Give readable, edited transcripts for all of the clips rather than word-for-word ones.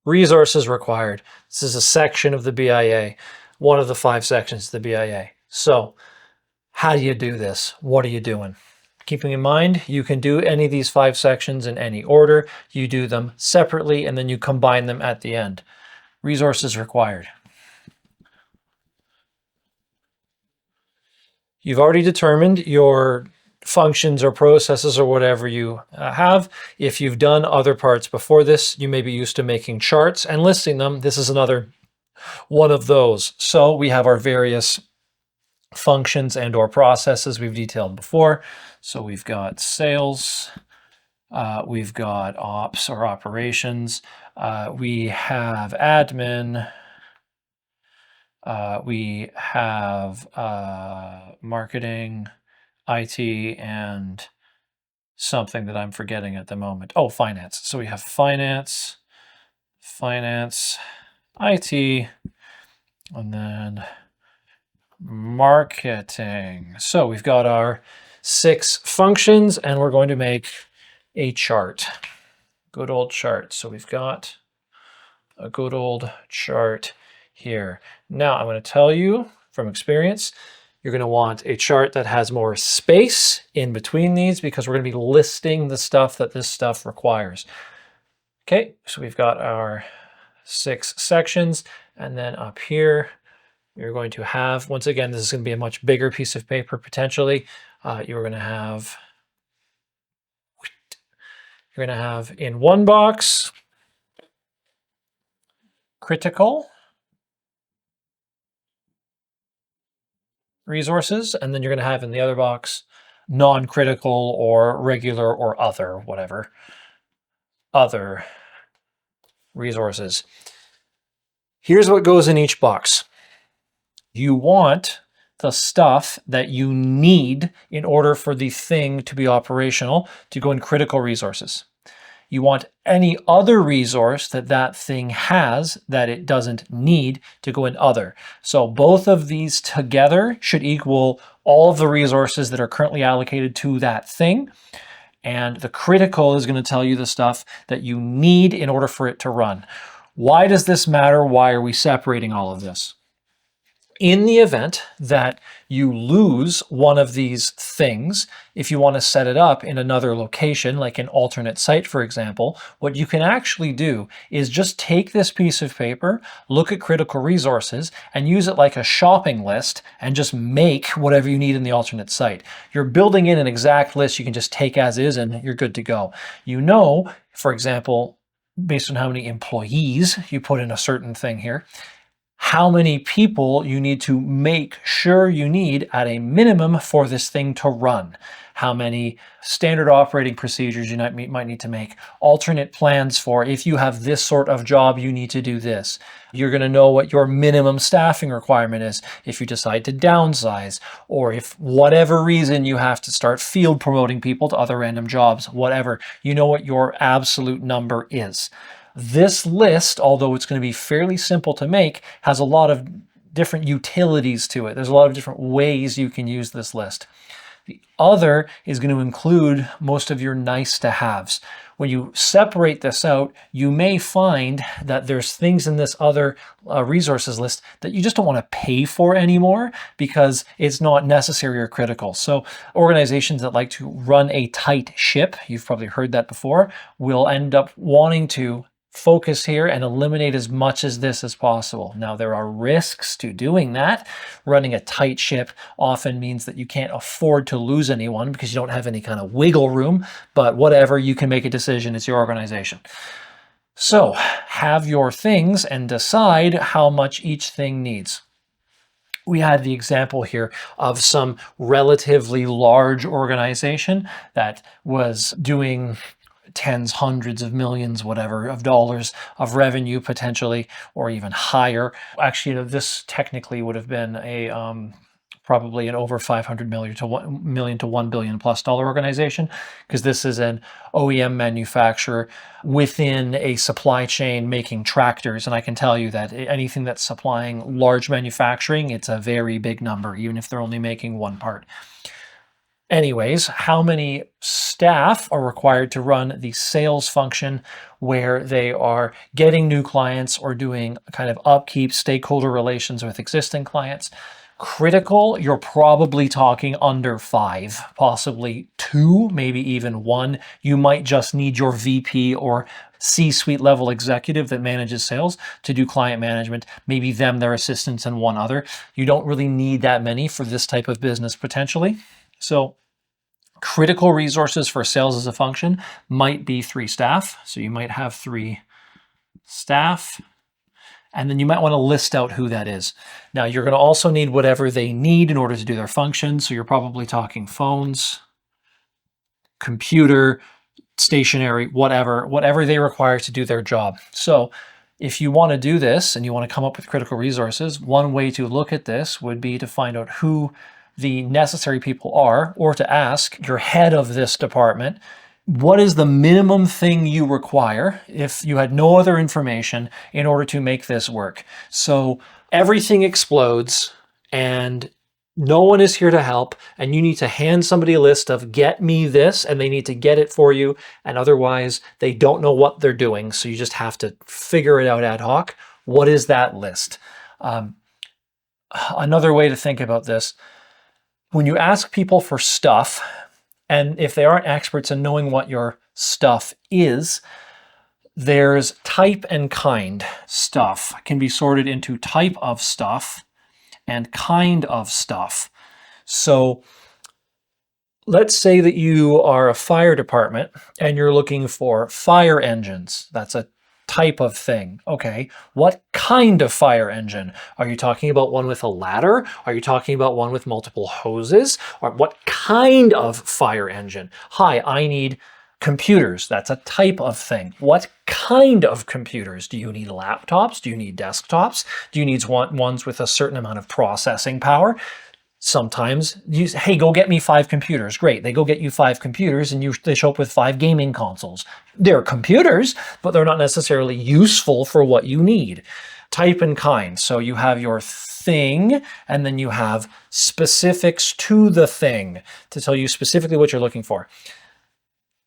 Resources required. This is a section of the BIA, one of the 5 sections of the BIA. So how do you do this? What are you doing? Keeping in mind, you can do any of these 5 sections in any order. You do them separately, and then you combine them at the end. Resources required. You've already determined your functions or processes or whatever you have. If you've done other parts before this, you may be used to making charts and listing them. This is another one of those. So we have our various functions and or processes we've detailed before. So we've got sales, we've got ops or operations, we have admin, we have marketing, IT, and something that I'm forgetting at the moment. Oh, finance. So we have finance, IT, and then marketing. So we've got our 6 functions, and we're going to make a chart. Good old chart. So we've got a good old chart here. Now I'm going to tell you from experience, you're going to want a chart that has more space in between these because we're going to be listing the stuff that this stuff requires. Okay, so we've got our 6 sections, and then up here, you're going to have, once again, this is going to be a much bigger piece of paper potentially. You're going to have in one box, critical resources, and then you're going to have in the other box, non-critical or regular or other, whatever, other resources. Here's what goes in each box. You want the stuff that you need in order for the thing to be operational to go in critical resources. You want any other resource that that thing has that it doesn't need to go in other. So both of these together should equal all of the resources that are currently allocated to that thing. And the critical is going to tell you the stuff that you need in order for it to run. Why does this matter? Why are we separating all of this? In the event that you lose one of these things, if you want to set it up in another location, like an alternate site, for example, what you can actually do is just take this piece of paper, look at critical resources, and use it like a shopping list and just make whatever you need in the alternate site. You're building in an exact list you can just take as is and you're good to go. You know, for example, based on how many employees you put in a certain thing here, how many people you need to make sure you need at a minimum for this thing to run, how many standard operating procedures you might need to make, alternate plans for if you have this sort of job, you need to do this. You're going to know what your minimum staffing requirement is if you decide to downsize, or if whatever reason you have to start field promoting people to other random jobs, whatever, you know what your absolute number is. This list, although it's going to be fairly simple to make, has a lot of different utilities to it. There's a lot of different ways you can use this list. The other is going to include most of your nice to haves. When you separate this out, you may find that there's things in this other resources list that you just don't want to pay for anymore because it's not necessary or critical. So organizations that like to run a tight ship, you've probably heard that before, will end up wanting to focus here and eliminate as much as this as possible. Now, there are risks to doing that. Running a tight ship often means that you can't afford to lose anyone because you don't have any kind of wiggle room, but whatever, you can make a decision. It's your organization. So have your things and decide how much each thing needs. We had the example here of some relatively large organization that was doing tens, hundreds of millions, whatever, of dollars of revenue potentially, or even higher. Actually, this technically would have been a probably an over 500 million to $1 billion plus organization, because this is an OEM manufacturer within a supply chain making tractors. And I can tell you that anything that's supplying large manufacturing, it's a very big number, even if they're only making one part. Anyways, how many staff are required to run the sales function? where they are getting new clients or doing kind of upkeep, stakeholder relations with existing clients. Critical, you're probably talking under 5, possibly 2, maybe even 1. You might just need your VP or C-suite level executive that manages sales to do client management, maybe them, their assistants, and 1 other. You don't really need that many for this type of business potentially. So critical resources for sales as a function might be 3 staff. So you might have 3 staff. And then you might want to list out who that is. Now, you're going to also need whatever they need in order to do their function. So you're probably talking phones, computer, stationery, whatever they require to do their job. So if you want to do this and you want to come up with critical resources, one way to look at this would be to find out who the necessary people are, or to ask your head of this department, what is the minimum thing you require if you had no other information in order to make this work? So everything explodes and no one is here to help, and you need to hand somebody a list of get me this, and they need to get it for you, and otherwise they don't know what they're doing. So you just have to figure it out ad hoc. What is that list? Another way to think about this, when you ask people for stuff, and if they aren't experts in knowing what your stuff is, there's type and kind. Stuff can be sorted into type of stuff and kind of stuff. So let's say that you are a fire department and you're looking for fire engines. That's a type of thing. Okay, what kind of fire engine? Are you talking about one with a ladder? Are you talking about one with multiple hoses? Or what kind of fire engine? Hi, I need computers. That's a type of thing. What kind of computers? Do you need laptops? Do you need desktops? Do you need ones with a certain amount of processing power? Sometimes you say, hey, go get me 5 computers. Great. They go get you 5 computers and they show up with 5 gaming consoles. They're computers, but they're not necessarily useful for what you need. Type and kind. So you have your thing, and then you have specifics to the thing to tell you specifically what you're looking for.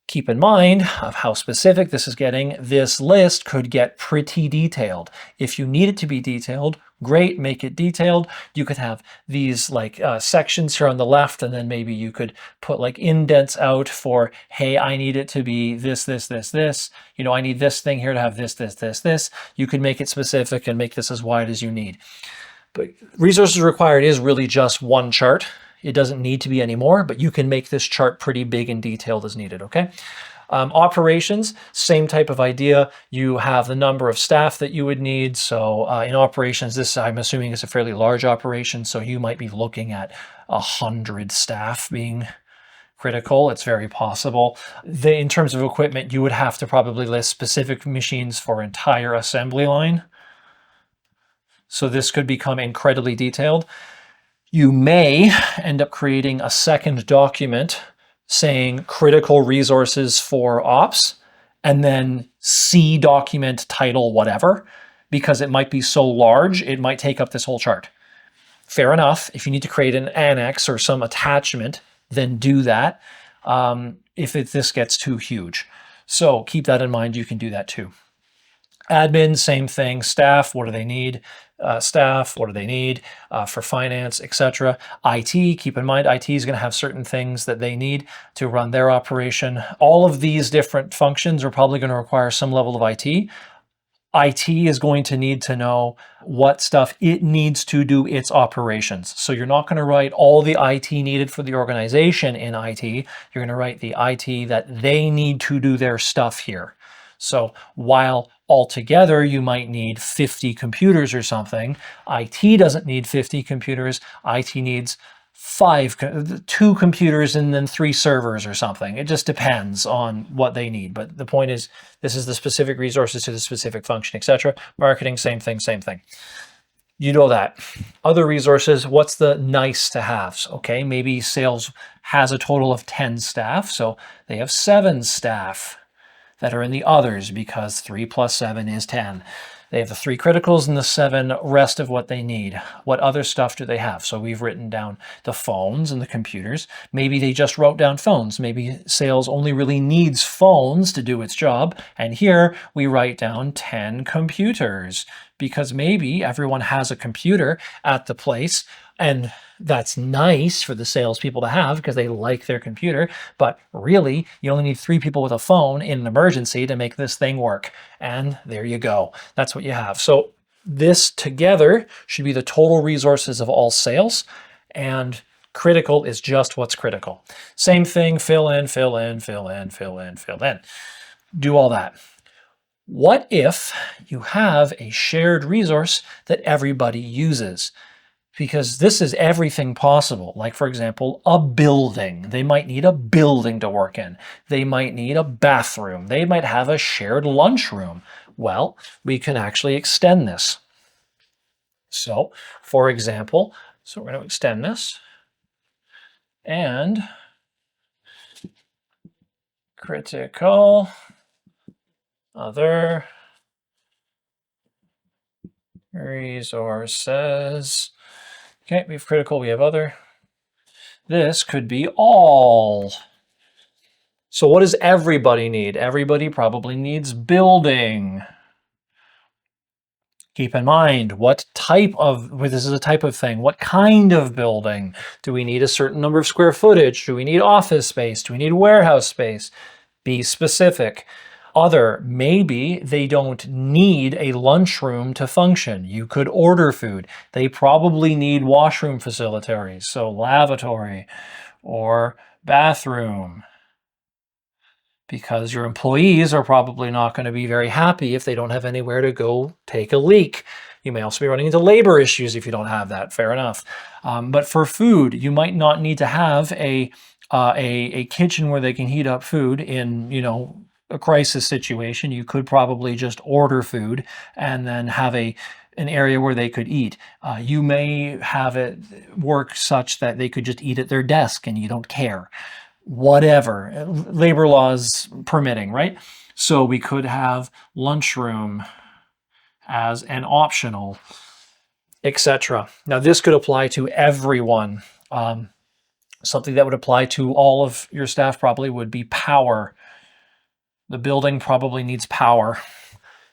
Keep in mind of how specific this is getting. This list could get pretty detailed. If you need it to be detailed, great, make it detailed. You could have these like sections here on the left, and then maybe you could put like indents out for, hey, I need it to be this, this, this, this. You know, I need this thing here to have this, this, this, this. You can make it specific and make this as wide as you need. But resources required is really just one chart. It doesn't need to be any more, but you can make this chart pretty big and detailed as needed, okay? Operations, same type of idea. You have the number of staff that you would need. So in operations, this I'm assuming is a fairly large operation, so you might be looking at 100 staff being critical. It's very possible. In terms of equipment, you would have to probably list specific machines for entire assembly line. So this could become incredibly detailed. You may end up creating a second document saying critical resources for ops, and then C document title whatever, because it might be so large, it might take up this whole chart. Fair enough. If you need to create an annex or some attachment, then do that if this gets too huge. So keep that in mind. You can do that too. Admin, same thing. Staff, what do they need? Staff, what do they need for finance, etc. IT, keep in mind, IT is going to have certain things that they need to run their operation. All of these different functions are probably going to require some level of IT. IT is going to need to know what stuff it needs to do its operations. So you're not going to write all the IT needed for the organization in IT. You're going to write the IT that they need to do their stuff here. So while altogether you might need 50 computers or something, IT doesn't need 50 computers. IT needs 2 computers and then 3 servers or something. It just depends on what they need. But the point is, this is the specific resources to the specific function, etc. Marketing, same thing, same thing. You know that. Other resources, what's the nice to haves? Okay, maybe sales has a total of 10 staff, so they have 7 staff that are in the others because 3 plus 7 is 10. They have the 3 criticals and the 7 rest of what they need. What other stuff do they have? So we've written down the phones and the computers. Maybe they just wrote down phones. Maybe sales only really needs phones to do its job. And here we write down 10 computers because maybe everyone has a computer at the place, and that's nice for the salespeople to have because they like their computer. But really, you only need 3 people with a phone in an emergency to make this thing work. And there you go. That's what you have. So this together should be the total resources of all sales. And critical is just what's critical. Same thing, fill in, fill in, fill in, fill in, fill in. Do all that. What if you have a shared resource that everybody uses? Because this is everything possible. Like, for example, a building. They might need a building to work in. They might need a bathroom. They might have a shared lunchroom. Well, we can actually extend this. So, for example, we're going to extend this. And critical, other resources. Okay, we have critical, we have other. This could be all. So what does everybody need? Everybody probably needs building. Keep in mind, what type of, this is a type of thing, what kind of building? Do we need a certain number of square footage? Do we need office space? Do we need warehouse space? Be specific. Other, maybe they don't need a lunchroom to function. You could order food. They probably need washroom facilities, so lavatory or bathroom, because your employees are probably not going to be very happy if they don't have anywhere to go take a leak. You may also be running into labor issues if you don't have that. Fair enough. But for food, you might not need to have a kitchen where they can heat up food in, a crisis situation. You could probably just order food and then have an area where they could eat. You may have it work such that they could just eat at their desk and you don't care. Whatever, labor laws permitting, right? So we could have lunchroom as an optional, etc. Now this could apply to everyone. Something that would apply to all of your staff probably would be power. The building probably needs power.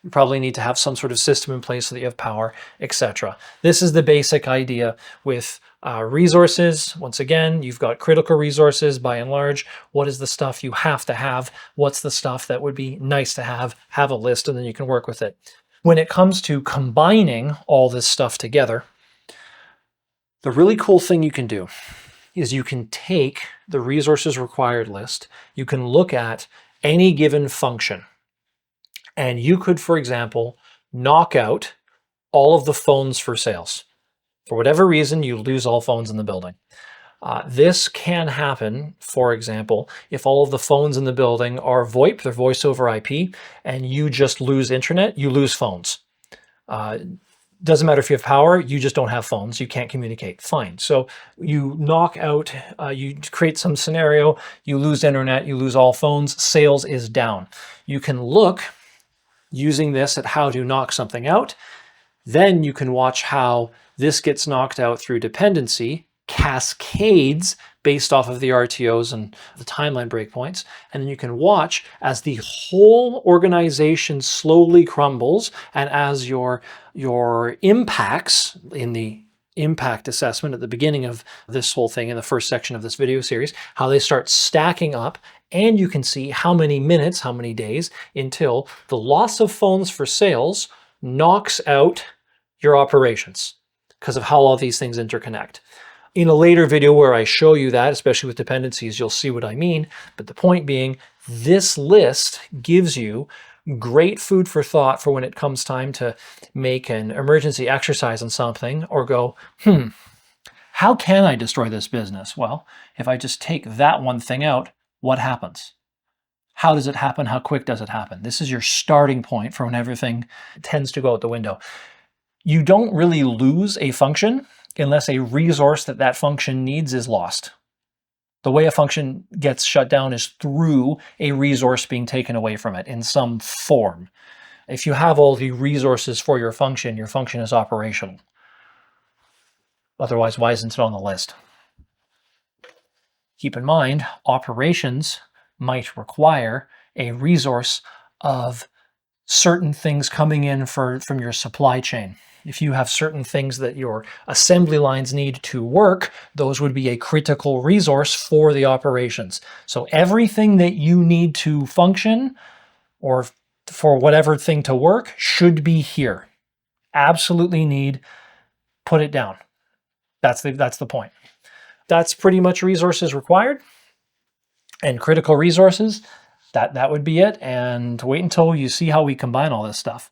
You probably need to have some sort of system in place so that you have power, etc. This is the basic idea with resources. Once again, you've got critical resources by and large. What is the stuff you have to have? What's the stuff that would be nice to have? Have a list and then you can work with it. When it comes to combining all this stuff together, the really cool thing you can do is you can take the resources required list, you can look at any given function, and you could, for example, knock out all of the phones for sales. For whatever reason, you lose all phones in the building. This can happen, for example, if all of the phones in the building are VoIP, they're voice over IP, and you just lose internet, you lose phones. Doesn't matter if you have power, you just don't have phones, you can't communicate. Fine. So you knock out, you create some scenario, you lose internet, you lose all phones, sales is down. You can look using this at how to knock something out. Then you can watch how this gets knocked out through dependency, cascades based off of the RTOs and the timeline breakpoints. And then you can watch as the whole organization slowly crumbles, and as your impacts in the impact assessment at the beginning of this whole thing in the first section of this video series, how they start stacking up, and you can see how many minutes, how many days until the loss of phones for sales knocks out your operations because of how all these things interconnect. In a later video where I show you that, especially with dependencies, you'll see what I mean. But the point being, this list gives you great food for thought for when it comes time to make an emergency exercise on something or go, how can I destroy this business? Well, if I just take that one thing out, what happens? How does it happen? How quick does it happen? This is your starting point for when everything tends to go out the window. You don't really lose a function unless a resource that function needs is lost. The way a function gets shut down is through a resource being taken away from it in some form. If you have all the resources for your function is operational. Otherwise, why isn't it on the list? Keep in mind, operations might require a resource of certain things coming in from your supply chain. If you have certain things that your assembly lines need to work, those would be a critical resource for the operations. So everything that you need to function or for whatever thing to work should be here. Absolutely need, put it down. That's the point. That's pretty much resources required and critical resources. That would be it. And wait until you see how we combine all this stuff.